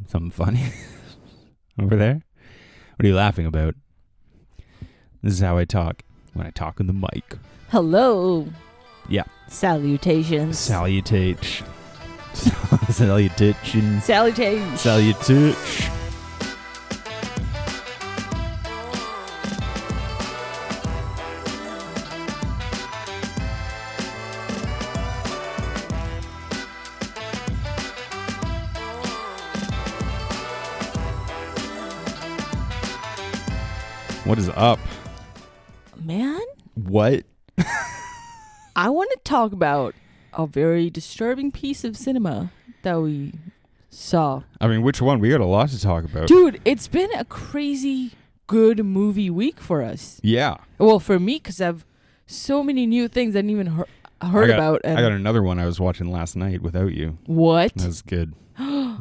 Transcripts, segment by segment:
Something funny over there? What are you laughing about? This is how I talk when I talk in the mic. Hello. Yeah. Salutations. Salutation. Salutation. Salutation. Salutation. What is up? Man, What? I want to talk about a very disturbing piece of cinema that we saw. I mean, which one? We got a lot to talk about. Dude, it's been a crazy good movie week for us. Yeah. Well, for me, because I have so many new things I didn't even heard about. And I got another one I was watching last night without you. What? That was good.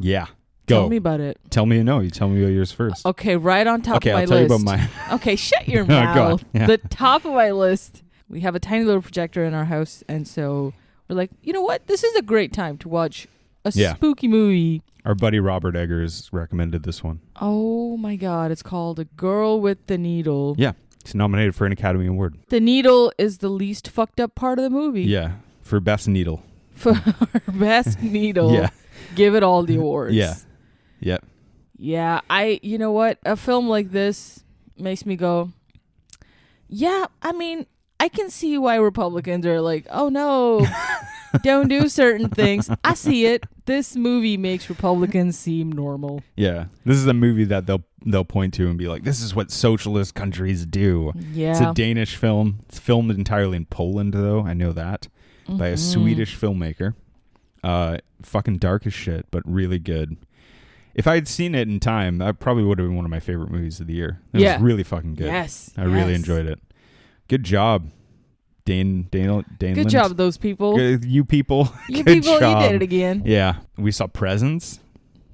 Yeah. Go. Tell me about it. Tell me you tell me about yours first. Okay, right on top of my list. Okay, I'll tell you about mine. Okay, shut your Oh, God. mouth. Yeah. The top of my list. We have a tiny little projector in our house, and so we're like, you know what? This is a great time to watch a spooky movie. Our buddy Robert Eggers recommended this one. Oh my God, it's called A Girl with the Needle. Yeah, it's nominated for an Academy Award. The needle is the least fucked up part of the movie. Yeah, for Best Needle. For best needle. Yeah. Give it all the awards. Yeah. Yep. Yeah, you know what? A film like this makes me go, yeah, I mean, I can see why Republicans are like, oh no, don't do certain things. I see it. This movie makes Republicans seem normal. Yeah. This is a movie that they'll point to and be like, this is what socialist countries do. Yeah. It's a Danish film. It's filmed entirely in Poland, though. I know that. By a Swedish filmmaker. Fucking dark as shit, but really good. If I had seen it in time, that probably would have been one of my favorite movies of the year. It was really fucking good. Yes. I really enjoyed it. Good job, Dane. Good job, those people. You people. You Good people, job. you did it again. Yeah. We saw Presents.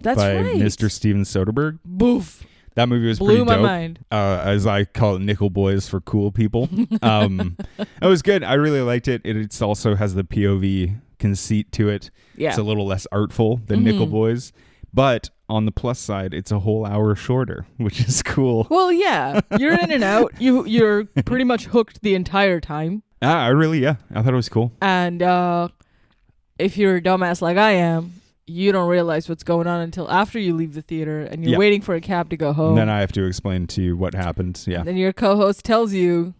That's by right. Mr. Steven Soderbergh. Boof. That movie was Blew pretty my dope. mind. As I call it, Nickel Boys for cool people. It was good. I really liked it. It also has the POV conceit to it. Yeah. It's a little less artful than Nickel Boys. But on the plus side, it's a whole hour shorter, which is cool. Well, yeah. You're in and out. You're pretty much hooked the entire time. I thought it was cool. And if you're a dumbass like I am, you don't realize what's going on until after you leave the theater and you're waiting for a cab to go home. And then I have to explain to you what happened. Yeah. And then your co-host tells you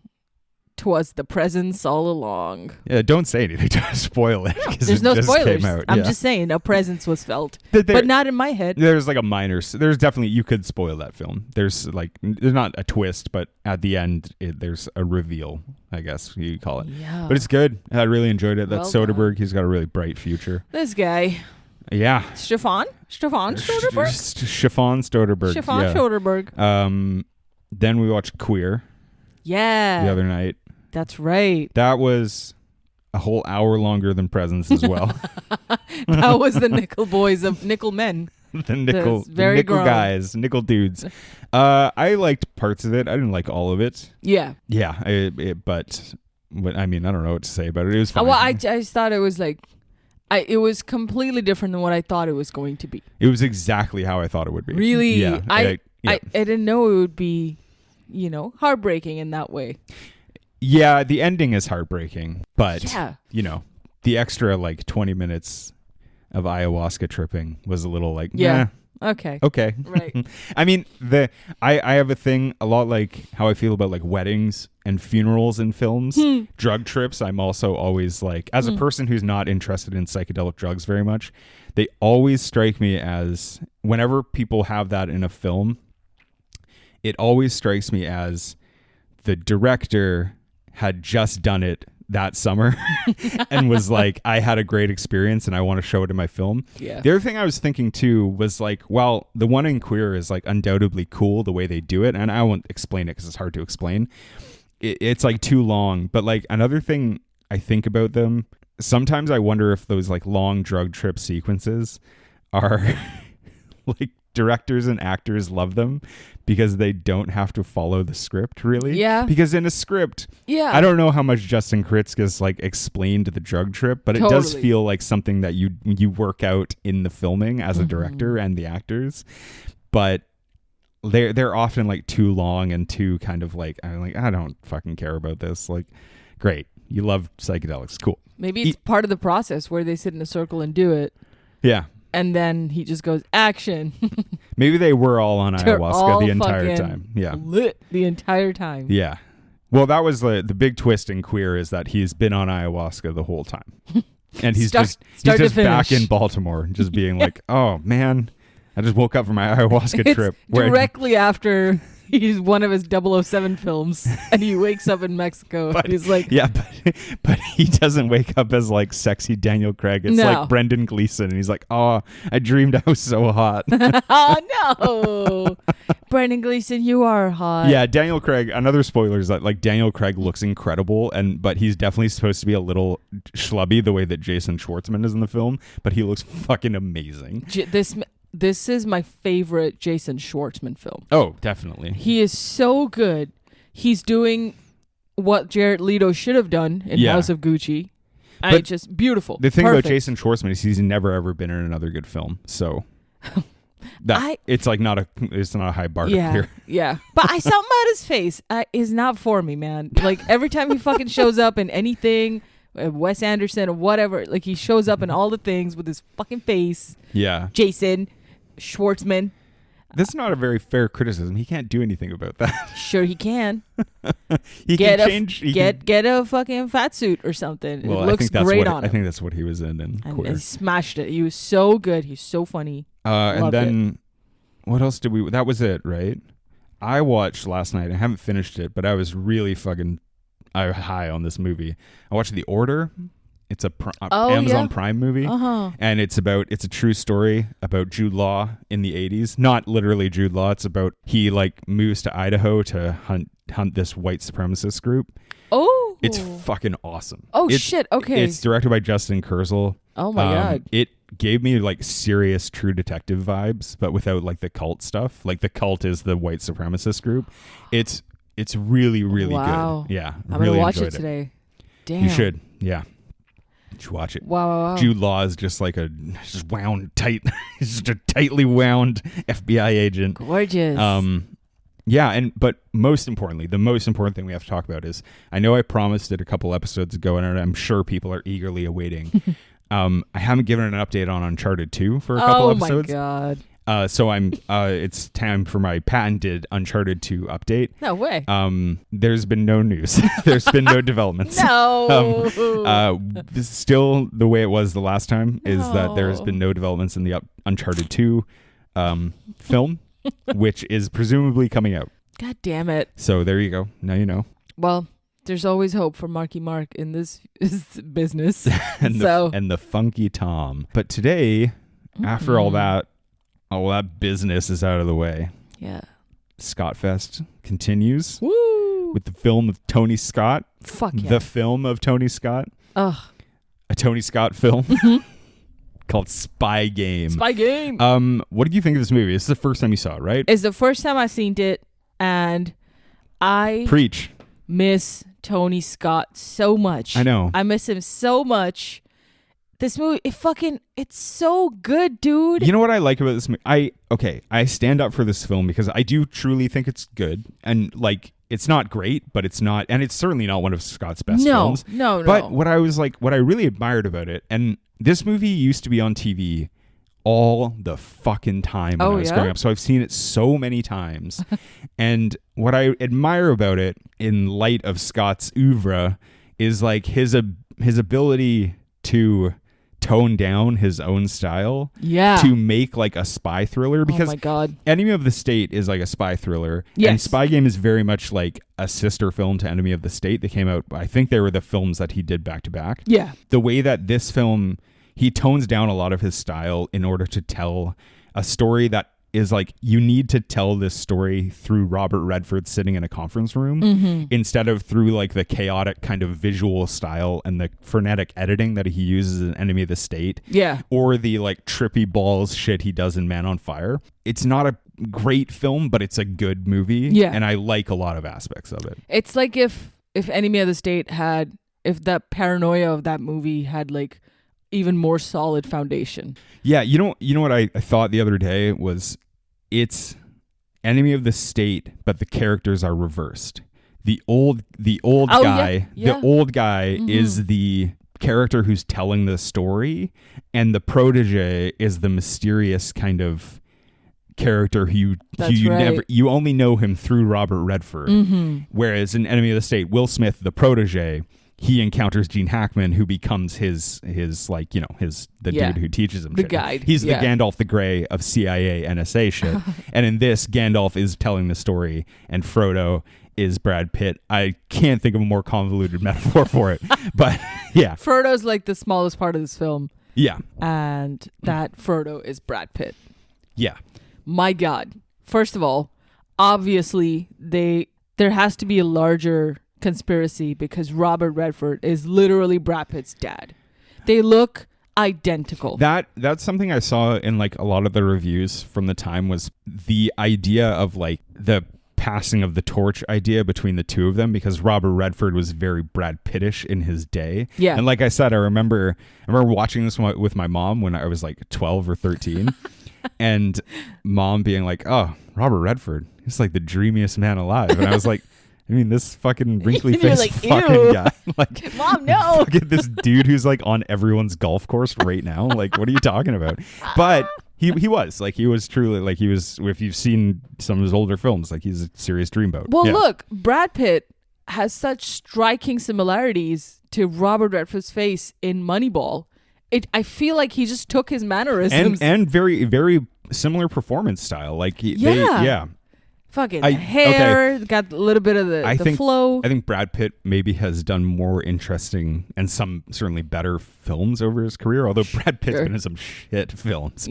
'twas the presence all along. Yeah, don't say anything. Don't spoil it. There's no spoilers. Came out. I'm Yeah. just saying a presence was felt. But not in my head. There's like a minor. There's definitely, you could spoil that film. There's not a twist, but at the end, there's a reveal, I guess you call it. Yeah. But it's good. I really enjoyed it. That's Well Soderbergh. done. He's got a really bright future. This guy. Yeah. Stefan Soderbergh? Chiffon Soderbergh. Stefan yeah. Soderbergh. Then we watched Queer Yeah. the other night. That's right. That was a whole hour longer than Presents as well. That was the Nickel Boys of Nickel Men. The nickel grown. guys, nickel dudes. I liked parts of it. I didn't like all of it. Yeah. Yeah, but I mean, I don't know what to say about it. It was fine. Well, I just thought it was it was completely different than what I thought it was going to be. It was exactly how I thought it would be. Really? Yeah. I didn't know it would be, heartbreaking in that way. Yeah, the ending is heartbreaking, but the extra 20 minutes of ayahuasca tripping was a little yeah. Nah, Okay. Right. I mean, I have a thing a lot like how I feel about weddings and funerals in films. Drug trips, I'm also always as a person who's not interested in psychedelic drugs very much, they always strike me as, whenever people have that in a film, it always strikes me as the director had just done it that summer and was like, I had a great experience and I want to show it in my film. Yeah. The other thing I was thinking too was well, the one in Queer is undoubtedly cool the way they do it, and I won't explain it because it's hard to explain. It's too long, but another thing I think about them, sometimes I wonder if those long drug trip sequences are directors and actors love them because they don't have to follow the script, really. Yeah. Because in a script, Yeah. I don't know how much Justin Kritzkus like explained the drug trip, but it does Totally. feel like something that you work out in the filming as a director and the actors. But they're often like too long and too kind of like, I'm like, I don't fucking care about this. Like, great. You love psychedelics. Cool. Maybe it's part of the process where they sit in a circle and do it. Yeah. And then he just goes, action. Maybe they were all on They're ayahuasca all the entire fucking time. Yeah. lit the entire time. Yeah. Well, that was the big twist in Queer is that he's been on ayahuasca the whole time. And he's Start just to back finish. in Baltimore just being like, oh, man, I just woke up from my ayahuasca It's trip. directly after he's one of his 007 films, and he wakes up in Mexico. But- And he's like, Yeah, but he doesn't wake up as like sexy Daniel Craig. It's No. like Brendan Gleeson, and he's like, "Oh, I dreamed I was so hot." oh no, Brendan Gleeson, you are hot. Yeah, Daniel Craig. Another spoiler is that like Daniel Craig looks incredible, but he's definitely supposed to be a little schlubby the way that Jason Schwartzman is in the film. But he looks fucking amazing. This is my favorite Jason Schwartzman film. Oh, definitely. He is so good. He's doing what Jared Leto should have done in Yeah. House of Gucci. But Just beautiful. The thing Perfect. about Jason Schwartzman is he's never ever been in another good film, so it's like it's not a high bar to Yeah, clear. yeah. But something about his face is not for me, man. Like every time he fucking shows up in anything, Wes Anderson or whatever, like he shows up in all the things with his fucking face. Yeah, Jason Schwartzman. that's not a very fair criticism. He can't do anything about that. Sure, he can. He Get can a change. get a fucking fat suit or something. Well, it looks great on I him. think that's what he was in And Queer. he smashed it. He was so good. He's so funny. And Loved then what else did we? That was it, right? I watched last night. I haven't finished it, but I was really fucking high on this movie. I watched The Order. It's a Amazon Prime movie, and it's a true story about Jude Law in the 80s. Not literally Jude Law. It's about he like moves to Idaho to hunt this white supremacist group. Oh, It's fucking awesome. Oh, shit. Okay. It's directed by Justin Kurzel. Oh my God. It gave me like serious True Detective vibes, but without like the cult stuff. Like the cult is the white supremacist group. It's really, really Wow. good. Yeah. I'm really gonna watch enjoyed it today. Damn. You should. Yeah. You should watch it. Wow. Jude Law is just like just wound tight. He's just a tightly wound FBI agent. Gorgeous. Yeah, but most importantly, the most important thing we have to talk about is, I know I promised it a couple episodes ago, and I'm sure people are eagerly awaiting. I haven't given an update on Uncharted 2 for a couple episodes. Oh my God. So it's time for my patented Uncharted 2 update. No way. There's been no news. There's been no developments. No. This is still the way it was the last time, is that there has No. been no developments in the Uncharted 2 film, which is presumably coming out. God damn it. So there you go. Now you know. Well, there's always hope for Marky Mark in this business. and So the funky Tom. But today, after all that business is out of the way, yeah. Scottfest continues Woo. with the film of Tony Scott. Fuck yeah. The film of Tony Scott. Ugh. A Tony Scott film called Spy Game. Spy Game. What did you think of this movie? This is the first time you saw it, right? It's the first time I seen it, and I Preach. miss Tony Scott so much. I know. I miss him so much. This movie, it's so good, dude. You know what I like about this movie? I stand up for this film because I do truly think it's good, and like it's not great, but it's not, and it's certainly not one of Scott's best films. No. But what I really admired about it, and this movie used to be on TV all the fucking time when I was growing up. So I've seen it so many times. And what I admire about it in light of Scott's oeuvre is like his ability to tone down his own style to make like a spy thriller, because oh my God. Enemy of the State is like a spy thriller, Yes. and Spy Game is very much like a sister film to Enemy of the State. They came out, I think they were the films that he did back to back. Yeah. The way that this film, he tones down a lot of his style in order to tell a story that is like you need to tell this story through Robert Redford sitting in a conference room instead of through like the chaotic kind of visual style and the frenetic editing that he uses in Enemy of the State. Yeah. Or the like trippy balls shit he does in Man on Fire. It's not a great film, but it's a good movie. Yeah. And I like a lot of aspects of it. It's like if Enemy of the State had, if the paranoia of that movie had like even more solid foundation. Yeah, you know what I thought the other day was it's Enemy of the State, but the characters are reversed. The old guy is the character who's telling the story, and the protege is the mysterious kind of character who you only know him through Robert Redford. Whereas in Enemy of the State, Will Smith, the protege, he encounters Gene Hackman, who becomes his like, the dude who teaches him the shit. guide. He's the Gandalf the Grey of CIA NSA shit. And in this, Gandalf is telling the story, and Frodo is Brad Pitt. I can't think of a more convoluted metaphor for it, but yeah. Frodo's like the smallest part of this film. Yeah. And that Frodo is Brad Pitt. Yeah. My God. First of all, obviously there has to be a larger conspiracy because Robert Redford is literally Brad Pitt's dad. They look identical. That's something I saw in like a lot of the reviews from the time, was the idea of like the passing of the torch idea between the two of them, because Robert Redford was very Brad Pittish in his day. Yeah. And like I said, I remember watching this one with my mom when I was like 12 or 13 and mom being like, "Oh, Robert Redford, he's like the dreamiest man alive." And I was like, I mean, this fucking wrinkly faced like, fucking ew. guy. Like, Mom, no. Look at this dude who's like on everyone's golf course right now. Like, what are you talking about? But he was truly like, he was, if you've seen some of his older films, like he's a serious dreamboat. Well, look, Brad Pitt has such striking similarities to Robert Redford's face in Moneyball. I feel like he just took his mannerisms and very, very similar performance style. Like, fucking hair, got a little bit of the flow. I think Brad Pitt maybe has done more interesting and some certainly better films over his career, although Brad Pitt's been in some shit films.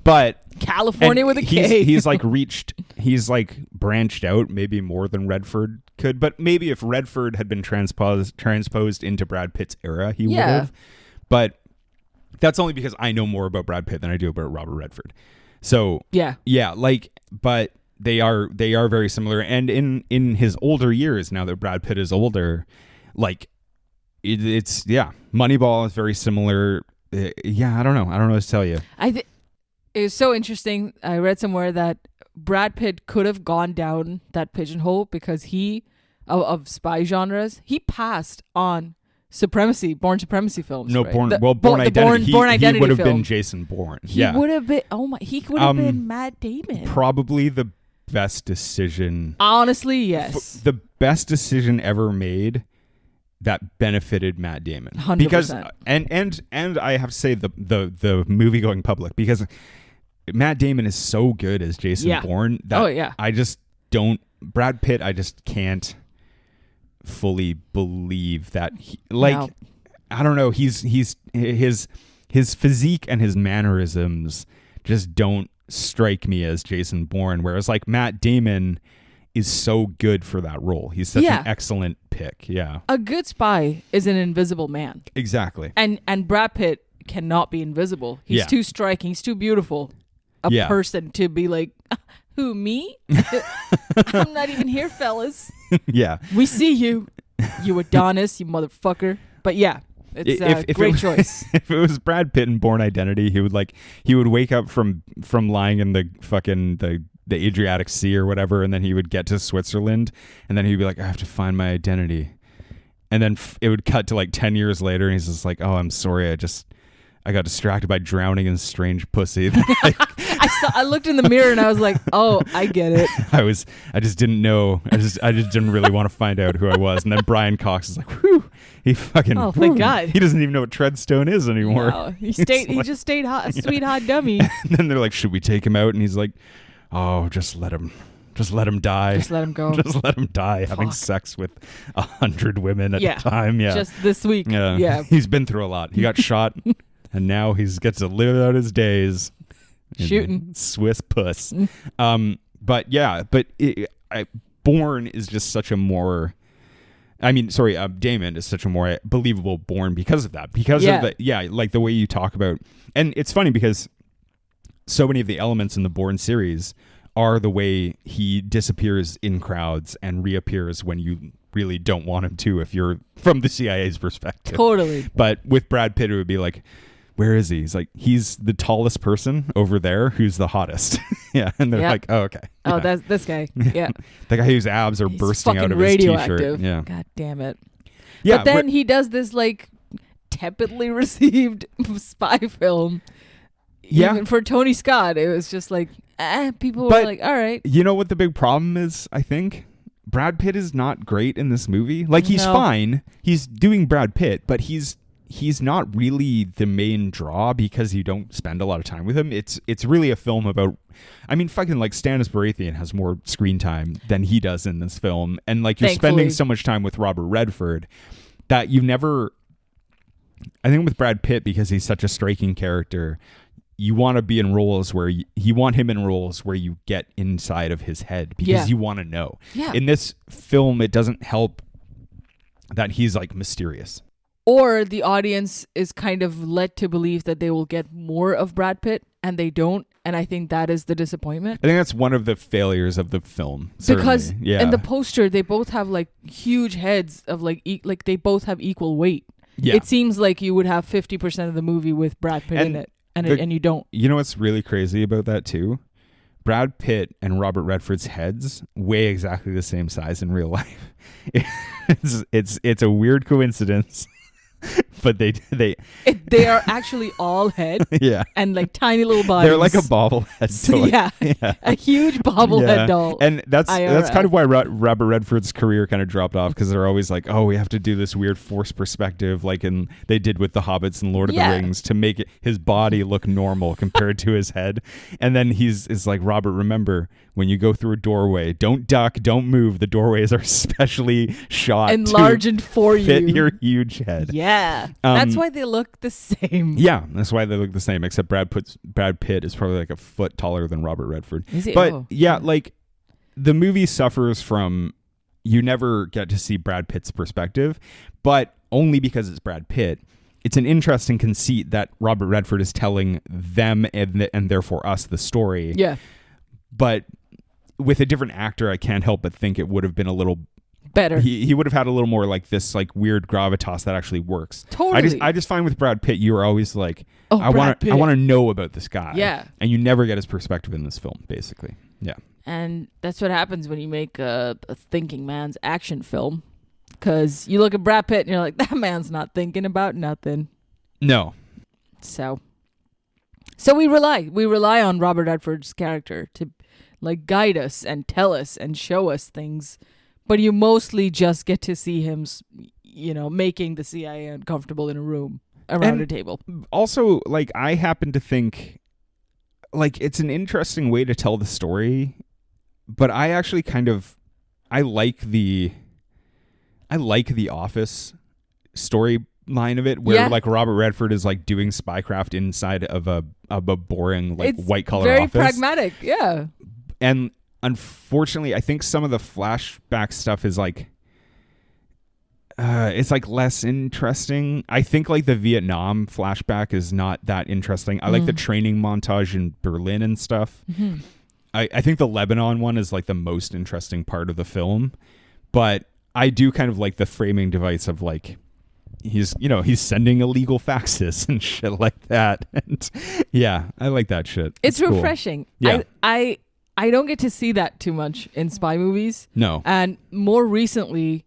But California with a K. He's like branched out maybe more than Redford could, but maybe if Redford had been transposed into Brad Pitt's era, he would have. But that's only because I know more about Brad Pitt than I do about Robert Redford. So but they are very similar, and in his older years, now that Brad Pitt is older, like it's Moneyball is very similar. I don't know what to tell you. It was so interesting. I read somewhere that Brad Pitt could have gone down that pigeonhole because he of spy genres, he passed on Bourne Supremacy films. No, right? Born Identity. Born Identity. He would have film. been Jason Bourne. He would have been. He would have been Matt Damon. Probably the best decision. Honestly, yes. The best decision ever made that benefited Matt Damon. 100%. Because and I have to say the movie going public, because Matt Damon is so good as Jason Bourne that I just don't. Brad Pitt, I just can't fully believe that I don't know, his physique and his mannerisms just don't strike me as Jason Bourne, whereas like Matt Damon is so good for that role. He's such an excellent pick. A good spy is an invisible man. Exactly. And Brad Pitt cannot be invisible. He's too striking, he's too beautiful a person to be like, who, me? I'm not even here, fellas. We see you. You Adonis, you motherfucker. But it's a great choice. If it was Brad Pitt in Born Identity, he would wake up from lying in the fucking the Adriatic Sea or whatever, and then he would get to Switzerland, and then he'd be like, I have to find my identity. And then it would cut to like 10 years later, and he's just like, oh, I'm sorry, I got distracted by drowning in strange pussy. I looked in the mirror and I was like, oh, I get it. I just didn't know. I just didn't really want to find out who I was. And then Brian Cox is like, whew, he fucking, oh, thank God. He doesn't even know what Treadstone is anymore. No, he just stayed hot, a sweet hot dummy. And then they're like, should we take him out? And he's like, oh, just let him die. Just let him go. Just let him die. Fuck. Having sex with 100 women at a time. Yeah. Just this week. Yeah. He's been through a lot. He got shot. And now he gets to live out his days Shooting. Swiss puss. But yeah, Bourne is just such a more... Damon is such a more believable Bourne because of that. Because of like the way you talk about... And it's funny because so many of the elements in the Bourne series are the way he disappears in crowds and reappears when you really don't want him to, if you're from the CIA's perspective. Totally. But with Brad Pitt, it would be like, where is he? He's like, he's the tallest person over there who's the hottest. Yeah. And they're like, oh, okay. Oh, yeah. that's this guy. Yeah. The guy whose abs are bursting out of his t-shirt. Yeah. God damn it. Yeah. But then he does this like tepidly received spy film. Yeah. Even for Tony Scott, it was just like, people were like, all right. You know what the big problem is, I think? Brad Pitt is not great in this movie. Like, he's fine. He's doing Brad Pitt, but he's not really the main draw because you don't spend a lot of time with him. It's really a film about... I mean, fucking, like, Stannis Baratheon has more screen time than he does in this film. And, like, you're spending so much time with Robert Redford that you never... I think with Brad Pitt, because he's such a striking character... You want to be in roles where you want him in roles where you get inside of his head because you want to know. Yeah. In this film, it doesn't help that he's like mysterious. Or the audience is kind of led to believe that they will get more of Brad Pitt and they don't. And I think that is the disappointment. I think that's one of the failures of the film. Because in the poster, they both have like huge heads of like they both have equal weight. Yeah. It seems like you would have 50% of the movie with Brad Pitt in it. And you don't. You know what's really crazy about that too? Brad Pitt and Robert Redford's heads weigh exactly the same size in real life. It's a weird coincidence, but they are actually all head. Yeah. And like tiny little bodies. They're like a bobblehead doll. Yeah. A huge bobblehead doll. And that's kind of why Robert Redford's career kind of dropped off, because they're always like, oh, we have to do this weird forced perspective like they did with the Hobbits and Lord of the Rings to make his body look normal compared to his head. And then is like, Robert, remember, when you go through a doorway, don't duck, don't move. The doorways are specially shot enlarged for fit your huge head. Yeah. That's why they look the same. Yeah, that's why they look the same, except Brad Pitt is probably like a foot taller than Robert Redford. Is he? But like the movie suffers from, you never get to see Brad Pitt's perspective, but only because it's Brad Pitt. It's an interesting conceit that Robert Redford is telling them and therefore us the story. Yeah. But with a different actor, I can't help but think it would have been a little better. He would have had a little more like this like weird gravitas that actually works. Totally. I just find with Brad Pitt, you are always like, I want to know about this guy. Yeah. And you never get his perspective in this film, basically. Yeah. And that's what happens when you make a thinking man's action film. Because you look at Brad Pitt and you're like, that man's not thinking about nothing. No. So we rely on Robert Redford's character to like guide us and tell us and show us things, but you mostly just get to see him, making the CIA uncomfortable in a room around a table. Also, like, I happen to think like it's an interesting way to tell the story, but I actually I like the Office storyline of it, where like Robert Redford is like doing spycraft inside of a boring like white collar office. Very pragmatic, yeah. And unfortunately, I think some of the flashback stuff is like it's like less interesting. I think like the Vietnam flashback is not that interesting. I like the training montage in Berlin and stuff. Mm-hmm. I think the Lebanon one is like the most interesting part of the film, but I do kind of like the framing device of like he's sending illegal faxes and shit like that. And yeah, I like that shit. It's cool. refreshing. Yeah. I don't get to see that too much in spy movies. No. And more recently,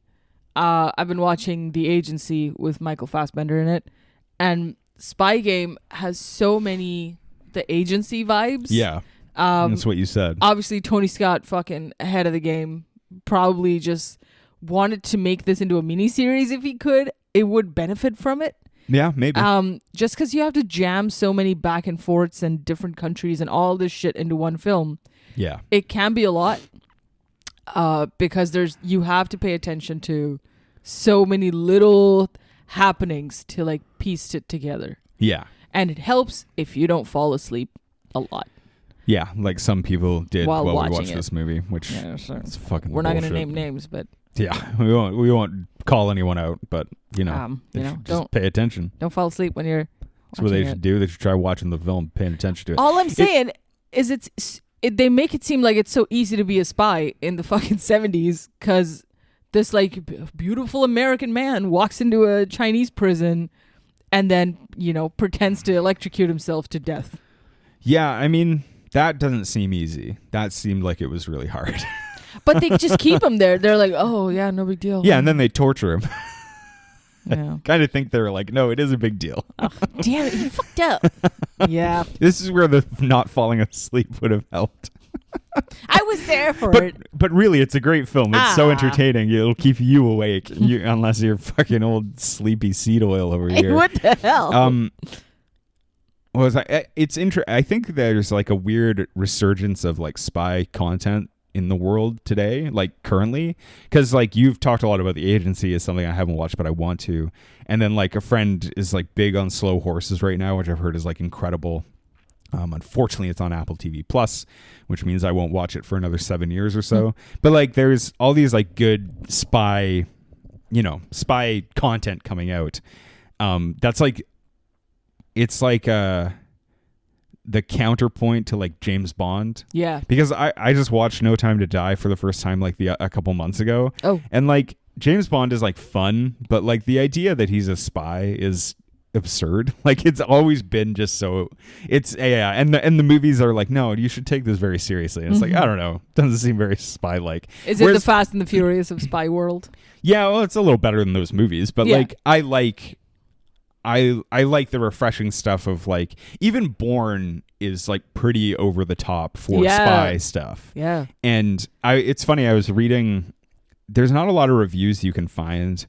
I've been watching The Agency with Michael Fassbender in it. And Spy Game has so many The Agency vibes. Yeah. That's what you said. Obviously, Tony Scott, fucking ahead of the game, probably just wanted to make this into a miniseries if he could. It would benefit from it. Yeah, maybe. Just because you have to jam so many back and forths and different countries and all this shit into one film. Yeah. It can be a lot because you have to pay attention to so many little happenings to like piece it together. Yeah. And it helps if you don't fall asleep a lot. Yeah, like some people did While while we watching watched it. this movie, which Yeah, so is fucking we're not going to bullshit. name names, but Yeah, we won't call anyone out, but just don't pay attention. don't fall asleep when you're. That's what they watching should it. do. They should try watching the film, paying attention to it. All I'm saying is they make it seem like it's so easy to be a spy in the fucking 70s because this like beautiful American man walks into a Chinese prison and then, pretends to electrocute himself to death. Yeah, I mean, that doesn't seem easy. That seemed like it was really hard. But they just keep him there. They're like, oh, yeah, no big deal. Yeah, and then they torture him. Yeah. Kind of think they're like, no, it is a big deal. Oh, damn it, you fucked up. Yeah. This is where the not falling asleep would have helped. I was there for But it. but really, it's a great film. It's so entertaining. It'll keep you awake, unless you're fucking old sleepy seed oil over here. What the hell? I think there's like a weird resurgence of like spy content in the world today, like currently, because like you've talked a lot about The Agency is something I haven't watched but I want to, and then like a friend is like big on Slow Horses right now, which I've heard is like incredible. Unfortunately, it's on Apple TV Plus, which means I won't watch it for another 7 years or so. But like, there's all these like good spy content coming out. That's like, it's like the counterpoint to like James Bond. Yeah. Because I just watched No Time to Die for the first time like a couple months ago. Oh. And like James Bond is like fun, but like the idea that he's a spy is absurd. Like it's always been just so and the movies are like, no, you should take this very seriously. And it's like, I don't know, doesn't seem very spy like. Is it the Fast and the Furious of spy world? Yeah, well, it's a little better than those movies, but like I like the refreshing stuff of like, even Bourne is like pretty over the top for spy stuff. Yeah. And it's funny, I was reading, there's not a lot of reviews you can find.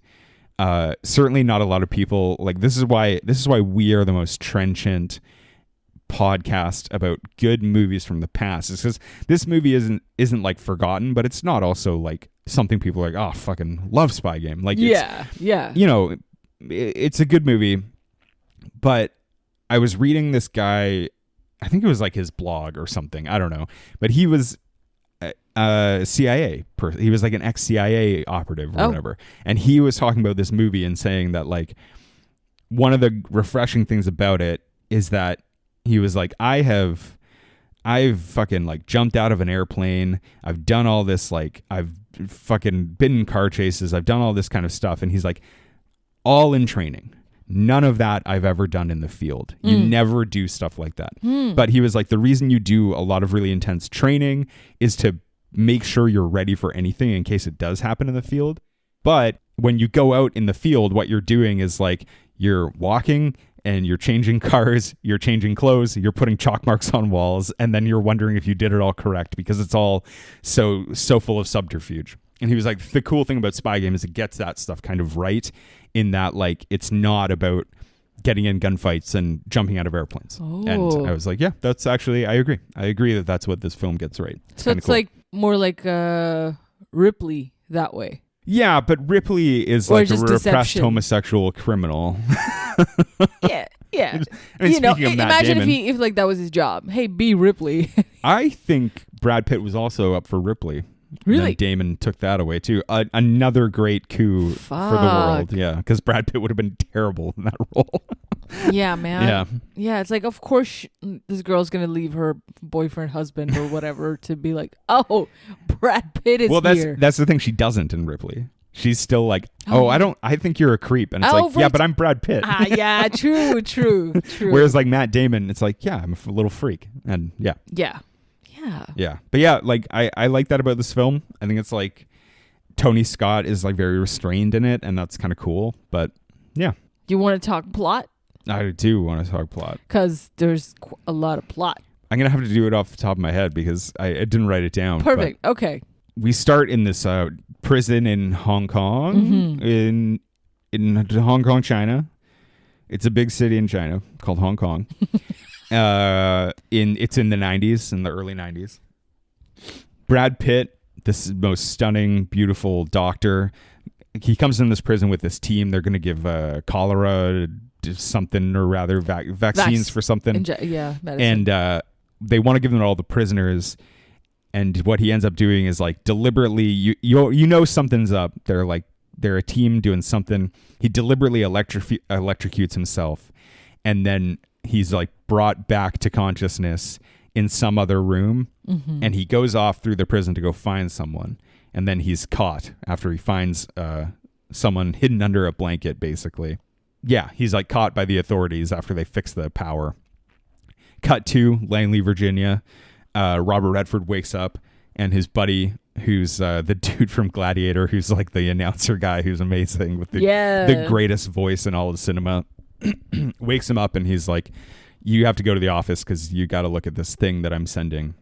Certainly not a lot of people like, this is why we are the most trenchant podcast about good movies from the past. It's because this movie isn't like forgotten, but it's not also like something people are like, oh, fucking love Spy Game. Like, it's a good movie. But I was reading this guy, I think it was like his blog or something, I don't know, but he was CIA person. He was like an ex-CIA operative or whatever, and he was talking about this movie and saying that like one of the refreshing things about it is that he was like, I've fucking like jumped out of an airplane, I've done all this, like I've fucking been in car chases, I've done all this kind of stuff, and he's like, all in training. None of that I've ever done in the field. You never do stuff like that. But he was like, the reason you do a lot of really intense training is to make sure you're ready for anything in case it does happen in the field. But when you go out in the field, what you're doing is like, you're walking and you're changing cars, you're changing clothes, you're putting chalk marks on walls, and then you're wondering if you did it all correct because it's all so full of subterfuge. And he was like, the cool thing about Spy Game is it gets that stuff kind of right, in that like it's not about getting in gunfights and jumping out of airplanes. And I was like, yeah, that's actually, I agree that that's what this film gets right. So it's cool. Like more like Ripley that way. Yeah, but Ripley is or like a repressed deception. Homosexual criminal. Yeah. I mean, imagine if like that was his job. Hey, be Ripley. I think Brad Pitt was also up for Ripley. Really? And then Damon took that away too. Another great coup for the world. Yeah, because Brad Pitt would have been terrible in that role. Yeah, man. Yeah. It's like, of course, this girl's gonna leave her boyfriend, husband, or whatever to be like, oh, Brad Pitt is here. That's the thing. She doesn't in Ripley. She's still like, I think you're a creep, and it's like, right. yeah, but I'm Brad Pitt. Yeah, true. Whereas like Matt Damon, it's like, yeah, I'm a little freak, and yeah. But yeah, like I like that about this film. I think it's like Tony Scott is like very restrained in it, and that's kind of cool. But yeah, you want to talk plot? I do want to talk plot because there's a lot of plot. I'm gonna have to do it off the top of my head because I didn't write it down. Perfect. Okay. We start in this prison in Hong Kong, in Hong Kong, China. It's a big city in China called Hong Kong. It's in the 90s, in the early 90s. Brad Pitt, this most stunning, beautiful doctor, he comes in this prison with this team. They're going to give cholera something, or rather vaccines for something. Medicine. they want to give them to all the prisoners. And what he ends up doing is like deliberately, you know something's up. They're a team doing something. He deliberately electrocutes himself, and then he's like brought back to consciousness in some other room, and he goes off through the prison to go find someone, and then he's caught after he finds someone hidden under a blanket, basically. Yeah, he's like caught by the authorities after they fix the power. Cut to Langley, Virginia. Robert Redford wakes up, and his buddy, who's the dude from Gladiator, who's like the announcer guy who's amazing with the greatest voice in all of cinema, wakes him up, and he's like, you have to go to the office because you got to look at this thing that I'm sending.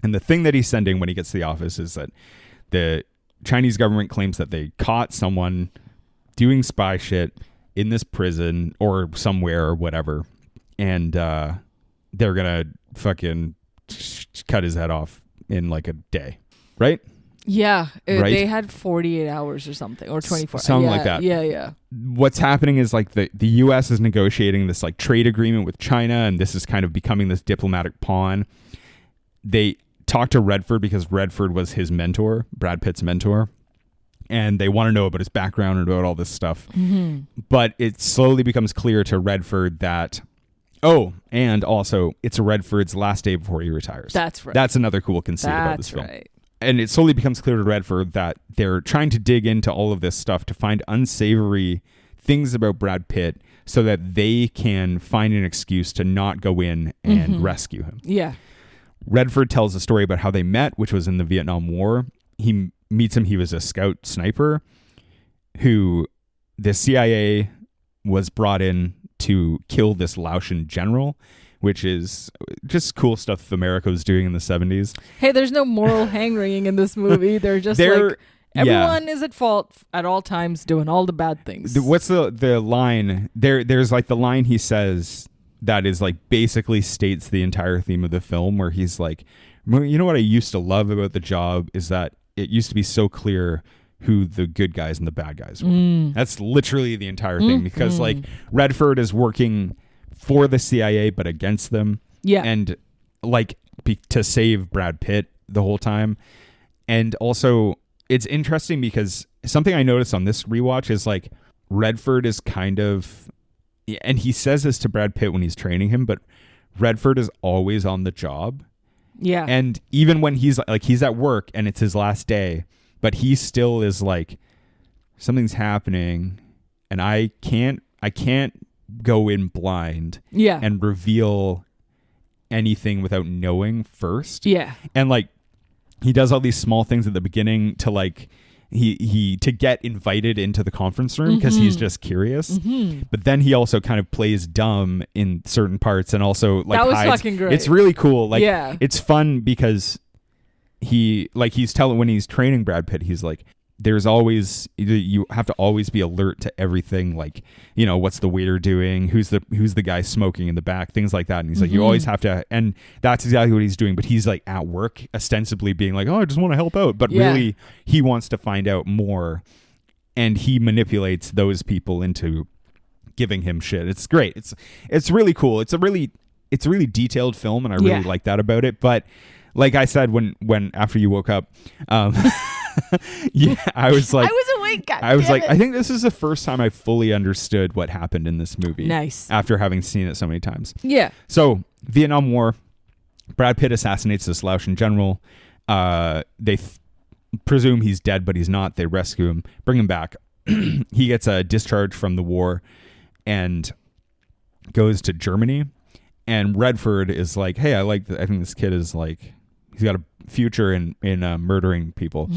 And the thing that he's sending when he gets to the office is that the Chinese government claims that they caught someone doing spy shit in this prison or somewhere or whatever, and they're gonna fucking cut his head off in like a day, right? Yeah, right? They had 48 hours or something, or 24. Something like that. Yeah. What's happening is like the U.S. is negotiating this like trade agreement with China, and this is kind of becoming this diplomatic pawn. They talked to Redford because Redford was his mentor, Brad Pitt's mentor, and they want to know about his background and about all this stuff. But it slowly becomes clear to Redford that, and also it's Redford's last day before he retires. That's right. That's another cool conceit about this film. Right. And it slowly becomes clear to Redford that they're trying to dig into all of this stuff to find unsavory things about Brad Pitt so that they can find an excuse to not go in and rescue him. Yeah. Redford tells a story about how they met, which was in the Vietnam War. He meets him. He was a scout sniper who the CIA was brought in to kill this Laotian general, which is just cool stuff America was doing in the 70s. Hey, there's no moral hand-wringing in this movie. They're just like, everyone is at fault at all times doing all the bad things. What's the line? There's like the line he says that is like basically states the entire theme of the film, where he's like, you know what I used to love about the job is that it used to be so clear who the good guys and the bad guys were. That's literally the entire thing, because like Redford is working for the CIA but against them, and like to save Brad Pitt the whole time. And also it's interesting because something I noticed on this rewatch is like Redford is kind of, and he says this to Brad Pitt when he's training him, but Redford is always on the job. Yeah. And even when he's at work and it's his last day, but he still is like, something's happening and I can't go in blind and reveal anything without knowing first. Yeah. And like he does all these small things at the beginning to like he to get invited into the conference room because he's just curious. But then he also kind of plays dumb in certain parts and also like that was hides. fucking great. It's really cool. Like it's fun because he's telling, when he's training Brad Pitt, he's like, there's always, you have to always be alert to everything, like, you know, what's the waiter doing, who's the guy smoking in the back, things like that. And he's like, you always have to, and that's exactly what he's doing. But he's like at work ostensibly being like, oh, I just want to help out, but really he wants to find out more, and he manipulates those people into giving him shit. It's great. It's really cool. It's a really detailed film, and I really like that about it. But like I said, when after you woke up, I was like, I was awake. I think this is the first time I fully understood what happened in this movie. Nice. After having seen it so many times. Yeah. So Vietnam War, Brad Pitt assassinates this Laotian general. They presume he's dead, but he's not. They rescue him, bring him back. He gets a discharge from the war and goes to Germany. And Redford is like, hey, I think this kid is like, he's got a future in murdering people.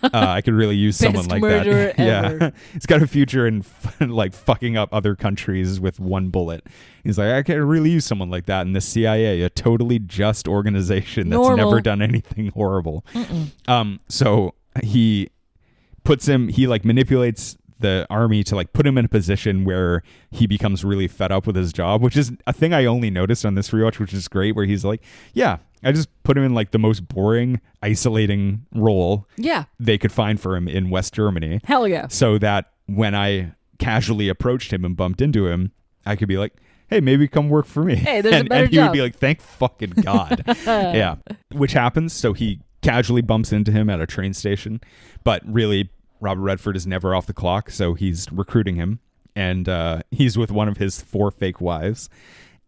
I could really use someone like that. Ever. He's got a future in like fucking up other countries with one bullet. He's like, I could really use someone like that in the CIA, a totally just organization that's never done anything horrible. So he like manipulates the army to like put him in a position where he becomes really fed up with his job, which is a thing I only noticed on this rewatch, which is great, where he's like, yeah, I just put him in like the most boring, isolating role they could find for him in West Germany. Hell yeah. So that when I casually approached him and bumped into him, I could be like, hey, maybe come work for me. Hey, there's a better and he job. would be like, thank fucking God. Yeah. Which happens. So he casually bumps into him at a train station. But really, Robert Redford is never off the clock. So he's recruiting him. And he's with one of his 4 fake wives.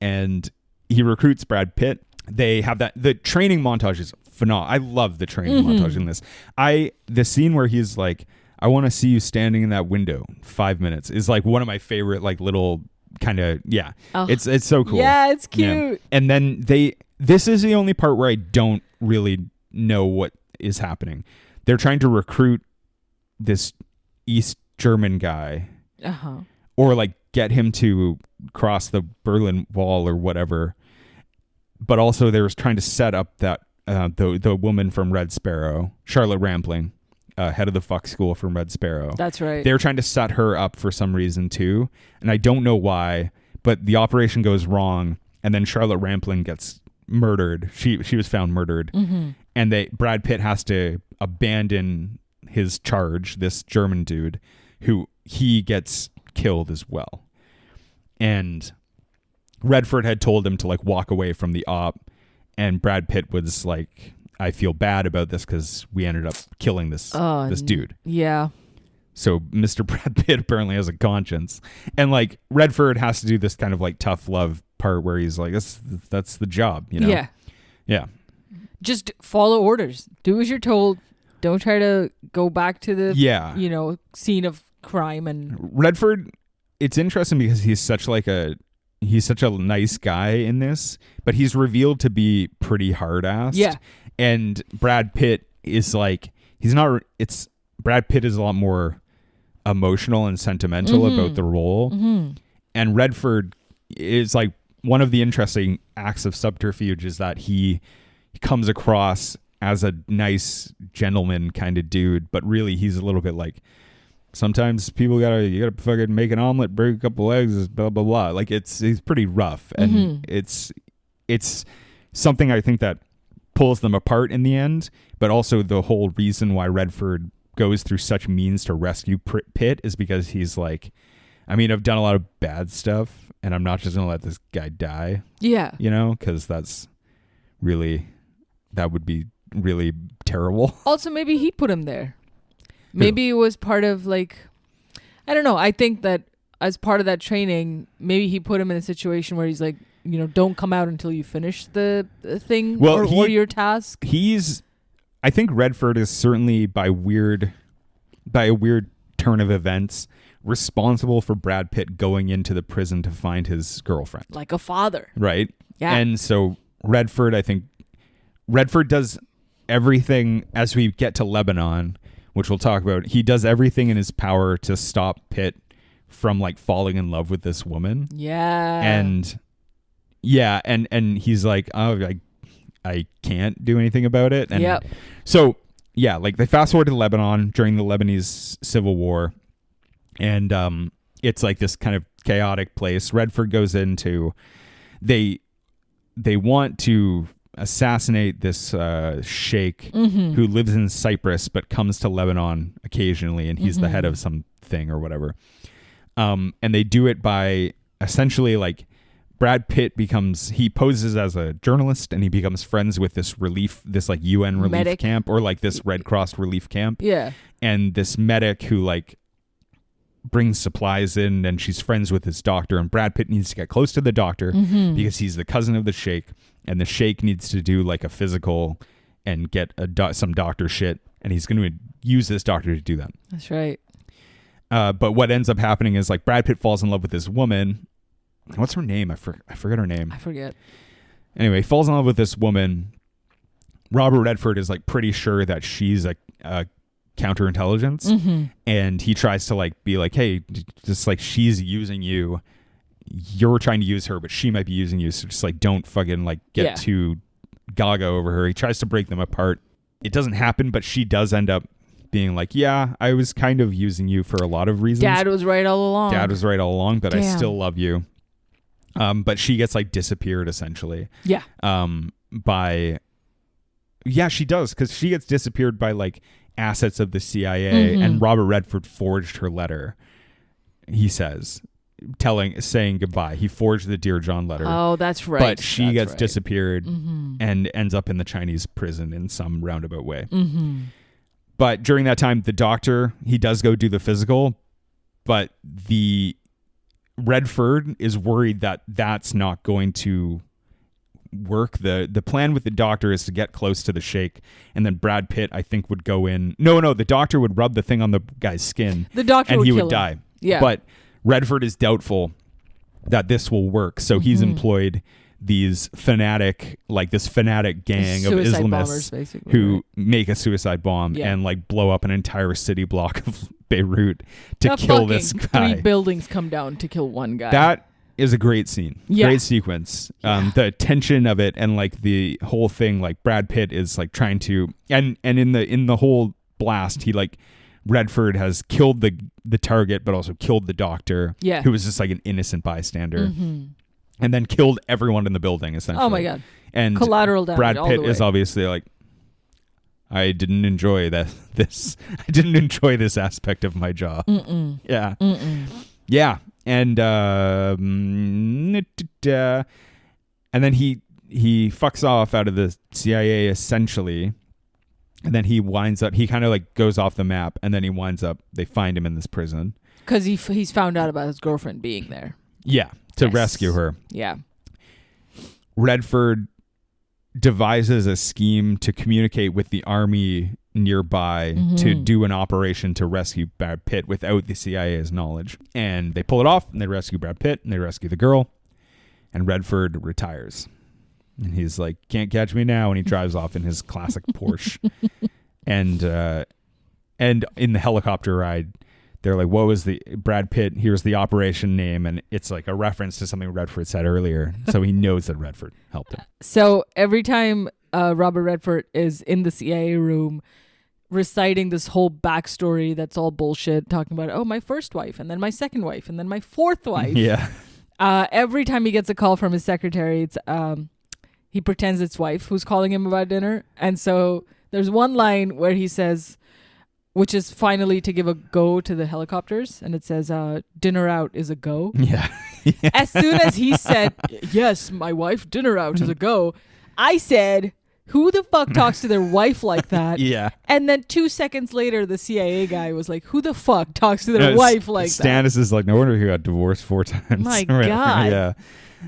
And he recruits Brad Pitt. They have the training montage is phenomenal. I love the training montage in this. The scene where he's like, I want to see you standing in that window 5 minutes is like one of my favorite like little kind of it's so cool. Yeah, it's cute. Yeah. And then this is the only part where I don't really know what is happening. They're trying to recruit this East German guy or like get him to cross the Berlin Wall or whatever. But also they were trying to set up that the woman from Red Sparrow, Charlotte Rampling, head of the fuck school from Red Sparrow. That's right. They're trying to set her up for some reason too. And I don't know why, but the operation goes wrong. And then Charlotte Rampling gets murdered. She was found murdered. And Brad Pitt has to abandon his charge, this German dude, who he gets killed as well. And Redford had told him to like walk away from the op. And Brad Pitt was like, I feel bad about this because we ended up killing this dude. Yeah. So Mr. Brad Pitt apparently has a conscience. And like Redford has to do this kind of like tough love part where he's like, that's the job, you know? Yeah. Yeah. Just follow orders. Do as you're told. Don't try to go back to the scene of crime. And Redford, it's interesting because he's such a nice guy in this, but he's revealed to be pretty hard-assed. Yeah. And Brad Pitt is like, Brad Pitt is a lot more emotional and sentimental about the role. And Redford is like, one of the interesting acts of subterfuge is that he comes across as a nice gentleman kind of dude, but really he's a little bit like, sometimes you gotta fucking make an omelet, break a couple eggs, blah blah blah. Like he's pretty rough, and it's something I think that pulls them apart in the end. But also the whole reason why Redford goes through such means to rescue Pitt is because he's like, I mean, I've done a lot of bad stuff, and I'm not just gonna let this guy die. Yeah, you know, because that would be really terrible. Also, maybe he put him there. Maybe it was part of like, I don't know. I think that as part of that training, maybe he put him in a situation where he's like, don't come out until you finish the thing or your task. I think Redford is certainly by a weird turn of events responsible for Brad Pitt going into the prison to find his girlfriend. Like a father. Right? Yeah. And so Redford does everything as we get to Lebanon, which we'll talk about. He does everything in his power to stop Pitt from like falling in love with this woman. Yeah. And he's like, oh, I can't do anything about it. And so yeah, like they fast forward to Lebanon during the Lebanese Civil War, and it's like this kind of chaotic place. Redford goes into, they want to assassinate this sheikh who lives in Cyprus but comes to Lebanon occasionally, and he's the head of something or whatever. And they do it by essentially like Brad Pitt he poses as a journalist, and he becomes friends with this like UN relief medic camp, or like this Red Cross relief camp. Yeah. And this medic who like brings supplies in, and she's friends with his doctor, and Brad Pitt needs to get close to the doctor because he's the cousin of the sheikh, and the sheikh needs to do like a physical and get some doctor shit, and he's going to use this doctor to do that. That's right. But what ends up happening is like Brad Pitt falls in love with this woman. What's her name? I forget her name. I forget. Anyway, he falls in love with this woman. Robert Redford is like pretty sure that she's a counterintelligence, and he tries to like be like, hey, just like she's using you, you're trying to use her, but she might be using you, so just like don't fucking like get too gaga over her. He tries to break them apart. It doesn't happen, but she does end up being like, yeah, I was kind of using you for a lot of reasons. Dad was right all along. But I still love you. But she gets like disappeared essentially. Yeah. She does, because she gets disappeared by like assets of the CIA, and Robert Redford forged her letter, he says. saying goodbye. He forged the Dear John letter. Oh, that's right. But she gets right. disappeared and ends up in the Chinese prison in some roundabout way. Mm-hmm. But during that time, the doctor, he does go do the physical, but the Redford is worried that that's not going to work. The plan with the doctor is to get close to the Sheikh, and then Brad Pitt, I think, would go in. No, the doctor would rub the thing on the guy's skin. The doctor and would he kill would die. him. Yeah. But Redford is doubtful that this will work, so he's employed this fanatic gang of Suicide Islamists bombers, basically, who right? make a suicide bomb and like blow up an entire city block of Beirut to kill this guy. 3 buildings come down to kill one guy. That is a great scene. Yeah. Great sequence. The tension of it and like the whole thing, like Brad Pitt is like trying to and in the whole blast, he like Redford has killed the target but also killed the doctor, who was just like an innocent bystander. And then killed everyone in the building, essentially. Oh my god! And collateral damage. Brad all Pitt the way. is obviously like, I didn't enjoy this. I didn't enjoy this aspect of my job. Yeah, yeah, and and then he fucks off out of the CIA essentially, and then he winds up. He kind of like goes off the map, and then he winds up. They find him in this prison because he's found out about his girlfriend being there. Yeah. To rescue her. Yeah. Redford devises a scheme to communicate with the army nearby to do an operation to rescue Brad Pitt without the CIA's knowledge. And they pull it off, and they rescue Brad Pitt, and they rescue the girl, and Redford retires. And he's like, can't catch me now, and he drives off in his classic Porsche. And in the helicopter ride, they're like, what was the Brad Pitt? Here's the operation name. And it's like a reference to something Redford said earlier. So he knows that Redford helped him. So every time Robert Redford is in the CIA room reciting this whole backstory that's all bullshit, talking about, oh, my first wife, and then my second wife, and then my fourth wife. Yeah. Every time he gets a call from his secretary, it's he pretends it's wife who's calling him about dinner. And so there's one line where he says, which is finally to give a go to the helicopters. And it says, dinner out is a go. Yeah. As soon as he said, yes, my wife, dinner out is a go, I said, who the fuck talks to their wife like that? Yeah. And then 2 seconds later, the CIA guy was like, who the fuck talks to their wife like Stannis is like, no wonder he got divorced 4 times. My God. Yeah.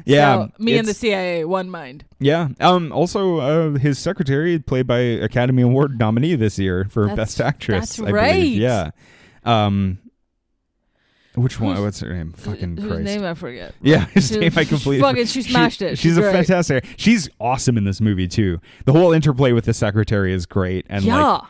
Yeah. So, me and the CIA, one mind. Yeah. Also, his secretary, played by Academy Award nominee this year for Best Actress. That's I right. believe. Yeah. Which one? What's her name? Fucking Whose Christ. name I forget. Yeah, his name I completely Fucking, she smashed it. She's a great. fantastic. She's awesome in this movie too. The whole interplay with the secretary is great, and like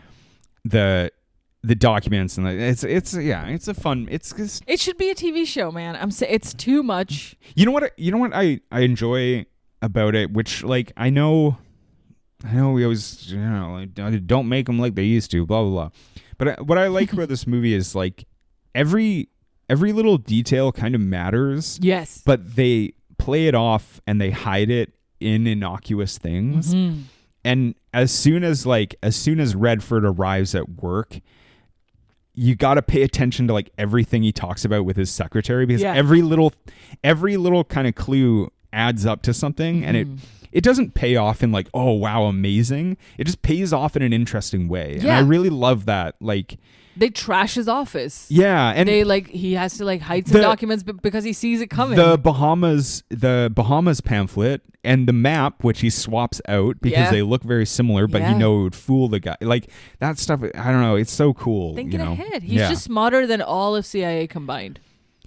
the documents and it's a fun. It's just, it should be a TV show, man. It's too much. You know what I enjoy about it, which like I know we always like, don't make them like they used to, blah blah blah. But what I like about this movie is like every little detail kind of matters. Yes. But they play it off and they hide it in innocuous things. And as soon as Redford arrives at work, you got to pay attention to like everything he talks about with his secretary, because every little kind of clue adds up to something, and it doesn't pay off in like, oh wow, amazing. It just pays off in an interesting way. And I really love that. Like, they trash his office. Yeah, and they he has to hide some documents because he sees it coming. The Bahamas pamphlet and the map, which he swaps out because they look very similar, but it would fool the guy. Like that stuff, I don't know. It's so cool. Thinking ahead, he's just smarter than all of CIA combined.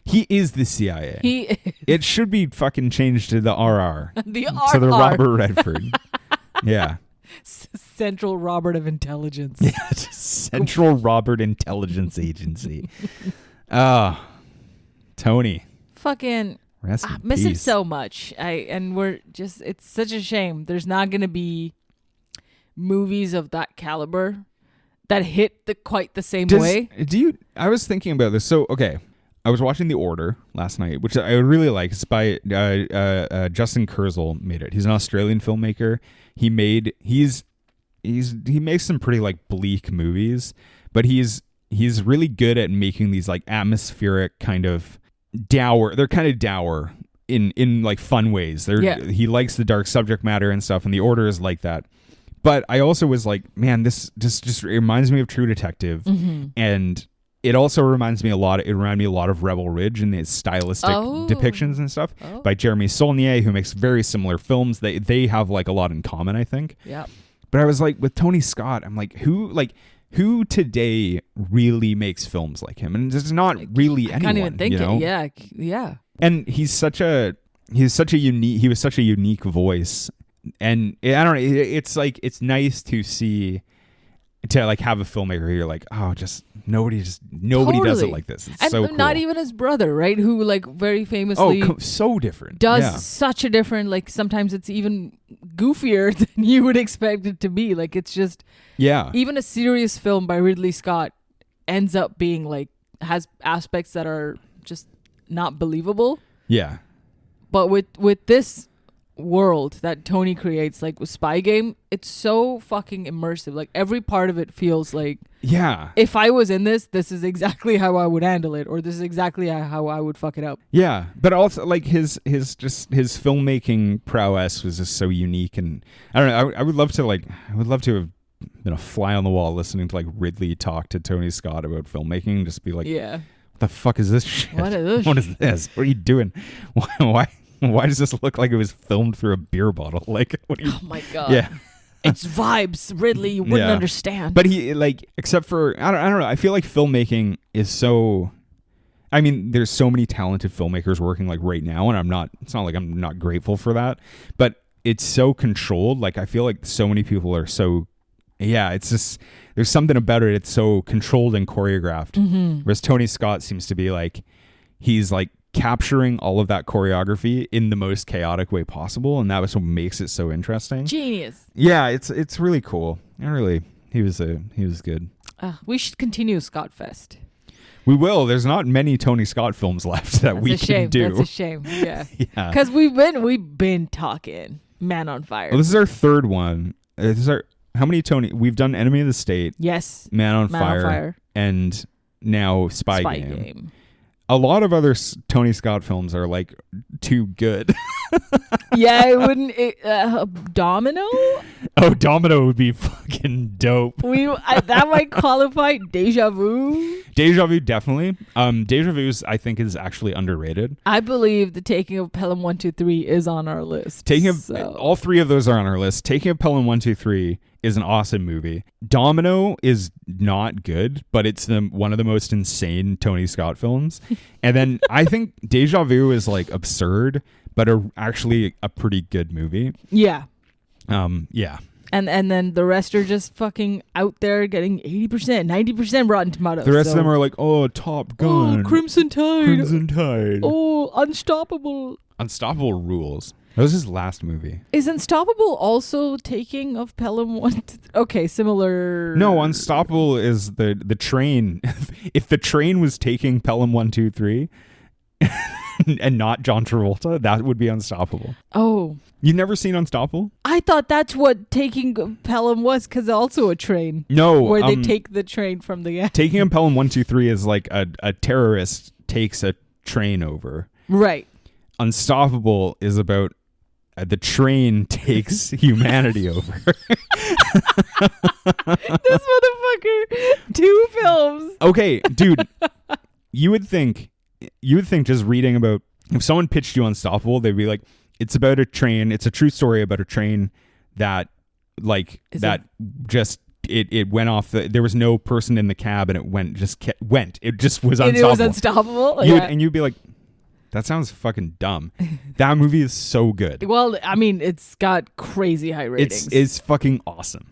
He is the CIA. It should be fucking changed to the RR. The RR. To the Robert Redford. Yeah. Central Robert of Intelligence. Yeah, Central Robert Intelligence Agency. Tony. Fucking miss him so much. It's such a shame. There's not gonna be movies of that caliber that hit quite the same way. I was thinking about this. So okay, I was watching The Order last night, which I really like. It's by Justin Kurzel made it. He's an Australian filmmaker. He makes some pretty like bleak movies, but he's really good at making these like atmospheric kind of dour. They're kind of dour in like fun ways. He likes the dark subject matter and stuff, and The Order is like that. But I also was like, man, this just reminds me of True Detective, and it also reminds me a lot. It reminded me a lot of Rebel Ridge and its stylistic depictions and stuff by Jeremy Saulnier, who makes very similar films. They have like a lot in common, I think. Yeah. But I was like, with Tony Scott, I'm like, who today really makes films like him? And there's not really anyone. I can't even think it. Yeah, yeah. And he was such a unique voice. And I don't know. It's like, it's nice to see, to like have a filmmaker who you're like, oh, just nobody does it like this. It's and so cool. Not even his brother, right? Who like very famously so different. Does such a different, like sometimes it's even goofier than you would expect it to be. Like it's just even a serious film by Ridley Scott ends up being like, has aspects that are just not believable. Yeah. But with this world that Tony creates, like with Spy Game, it's so fucking immersive. Like every part of it feels like, if I was in this is exactly how I would handle it, or this is exactly how I would fuck it up. Yeah, but also like his filmmaking prowess was just so unique, and I don't know. I would love to have been a fly on the wall listening to like Ridley talk to Tony Scott about filmmaking, and just be like, what the fuck is this shit? What is this? What are you doing? Why does this look like it was filmed through a beer bottle? Like, what are you? Oh my god! Yeah, it's vibes, Ridley. You wouldn't understand. But he except for I don't know. I feel like filmmaking is so. I mean, there's so many talented filmmakers working like right now, and it's not like I'm not grateful for that, but it's so controlled. Like I feel like so many people are so. Yeah, it's just there's something about it. It's so controlled and choreographed. Whereas Tony Scott seems to be like he's like capturing all of that choreography in the most chaotic way possible, and that was what makes it so interesting. Genius. Yeah, it's really cool. He was good. We should continue Scottfest. We will. There's not many Tony Scott films left that we can do. That's a shame. Yeah. Because we've been talking Man on Fire. Well, this is our third one. How many Tony? We've done Enemy of the State. Yes. Man on Fire. And now Spy Game. A lot of other Tony Scott films are like too good. Yeah, it wouldn't. Domino? Oh, Domino would be fucking dope. That might qualify. Deja Vu? Deja Vu, definitely. Deja Vu, I think, is actually underrated. I believe The Taking of Pelham 123 is on our list. All three of those are on our list. Taking of Pelham 123 is an awesome movie. Domino is not good, but it's one of the most insane Tony Scott films. And then I think Deja Vu is like absurd, but actually a pretty good movie. Yeah. Yeah. And then the rest are just fucking out there getting 80%, 90% Rotten Tomatoes. The rest of them are like, oh, Top Gun. Oh, Crimson Tide. Oh, Unstoppable. Unstoppable rules. That was his last movie. Is Unstoppable also Taking of Pelham 1? Okay, similar. No, Unstoppable is the train. If the train was taking Pelham 123 and not John Travolta, that would be Unstoppable. Oh. You've never seen Unstoppable? I thought that's what Taking Pelham was, because also a train. No. Where they take the train from the end. Taking of Pelham 123 is like a terrorist takes a train over. Right. Unstoppable is about the train takes humanity over. This motherfucker. 2 films. Okay, dude. You would think just reading about, if someone pitched you Unstoppable, they'd be like, it's about a train. It's a true story about a train that it went off. There was no person in the cab, and it went. It just was unstoppable. It was unstoppable. And you'd be like, that sounds fucking dumb. That movie is so good. Well, I mean, it's got crazy high ratings. It's fucking awesome.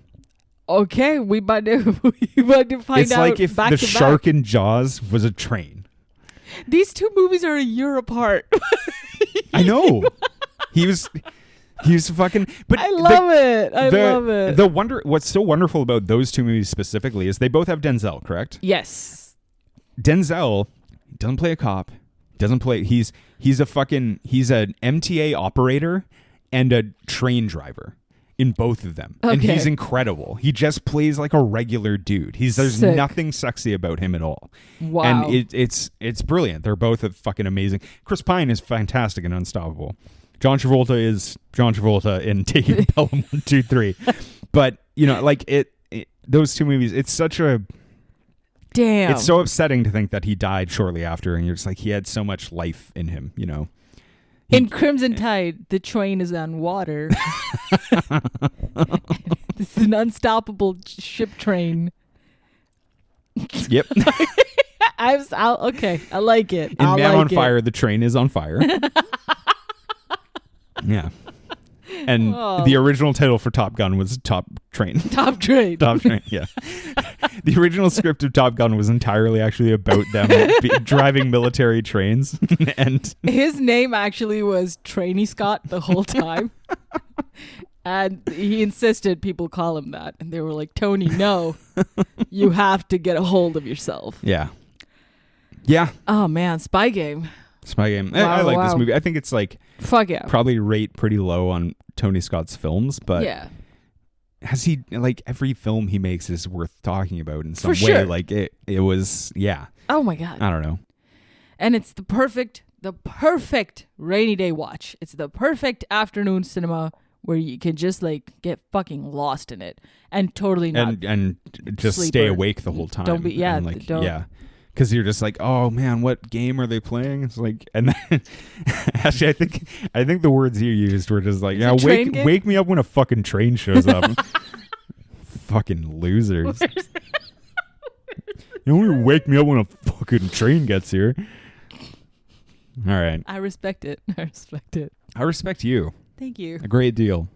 Okay, we about to find out. It's like if the shark in Jaws was a train. These 2 movies are a year apart. I know. He was fucking. But I love it. What's so wonderful about those 2 movies specifically is they both have Denzel, correct? Yes. Denzel doesn't play a cop. Doesn't play. He's an MTA operator and a train driver, in both of them. And Okay. he's incredible. He just plays like a regular dude. There's Sick. nothing sexy about him at all. Wow. And it's brilliant. They're both fucking amazing. Chris Pine is fantastic and Unstoppable. John Travolta is John Travolta in Taking Pelham 1, 2, 3. But, you know, like those two movies, it's such a... Damn. It's so upsetting to think that he died shortly after, and you're just like, he had so much life in him, you know? In Crimson Tide, the train is on water. This is an unstoppable ship train. Yep. Okay, I like it. In Man on Fire, the train is on fire. Yeah. And the original title for Top Gun was Top Train. Top Train. Top Train, yeah. The original script of Top Gun was entirely actually about them driving military trains. And his name actually was Trainee Scott the whole time. And he insisted people call him that. And they were like, Tony, no. You have to get a hold of yourself. yeah. Yeah. Oh, man. Spy Game. Spy Game. Wow, I like this wow. movie. I think it's like Fuck yeah. probably rate pretty low on Tony Scott's films, but yeah. has he, like, every film he makes is worth talking about in some way. For sure. Like it was, yeah. Oh, my God. I don't know. And it's the perfect rainy day watch. It's the perfect afternoon cinema where you can just like get fucking lost in it and totally not and just sleep stay or awake the whole time. don't be- yeah, And, like, don't- yeah. Because you're just like, oh man, what game are they playing? It's like, and then actually, I think the words you used were just like, yeah, wake me up when a fucking train shows up. Fucking losers. You only wake me up when a fucking train gets here. All right. I respect it. I respect it. I respect you Thank you. a great deal.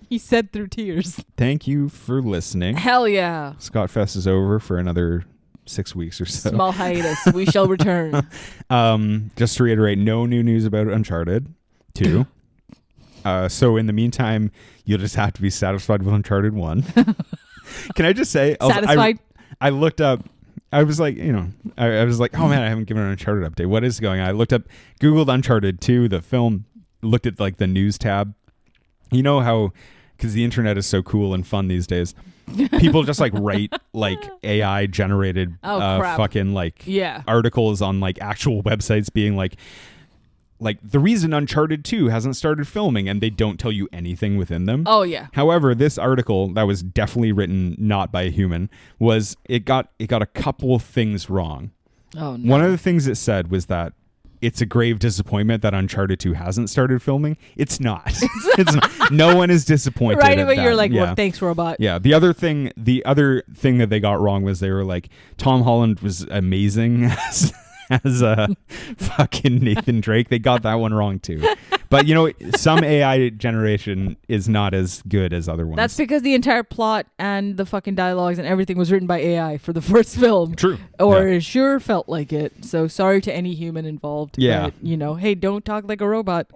He said through tears. Thank you for listening. Hell yeah. Scottfest is over for another 6 weeks or so. Small hiatus. We shall return. Just to reiterate, no new news about Uncharted 2. So in the meantime, you'll just have to be satisfied with Uncharted 1. Can I just say, Satisfied? I looked up, I was like, you know, I was like, oh man, I haven't given an Uncharted update. What is going on? I looked up, Googled Uncharted 2, the film, looked at like the news tab. You know how, because the internet is so cool and fun these days, people just like write like AI generated crap. fucking like Yeah. articles on like actual websites being like the reason Uncharted 2 hasn't started filming, and they don't tell you anything within them. Oh yeah. However, this article that was definitely written not by a human was it got a couple things wrong. Oh no. One of the things it said was that it's a grave disappointment that Uncharted 2 hasn't started filming. It's not. It's not. No one is disappointed. Right at away, that. you're like, yeah. well, thanks, robot. Yeah. The other thing that they got wrong was they were like, Tom Holland was amazing as fucking Nathan Drake. They got that one wrong too. But you know, some AI generation is not as good as other ones. That's because the entire plot and the fucking dialogues and everything was written by AI for the first film. True. Or Yeah. it sure felt like it. So sorry to any human involved. Yeah. But, you know, hey, don't talk like a robot.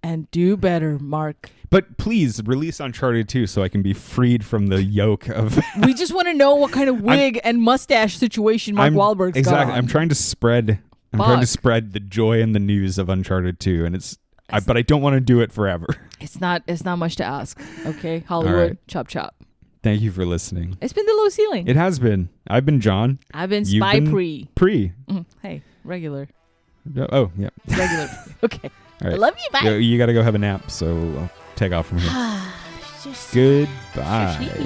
And do better, Mark. But please release Uncharted 2 so I can be freed from the yoke of. We just want to know what kind of wig and mustache situation Mark Wahlberg's exactly. got on. I'm trying to spread the joy and the news of Uncharted 2, and but I don't want to do it forever. It's not much to ask. Okay, Hollywood, right. chop chop. Thank you for listening. It's been the low ceiling. It has been. I've been John. I've been You've Spy been Pre. Pre. Hey, regular. Oh, yeah. Regular. Okay. All right. I love you. Bye. You got to go have a nap, so I'll take off from here. Just Goodbye.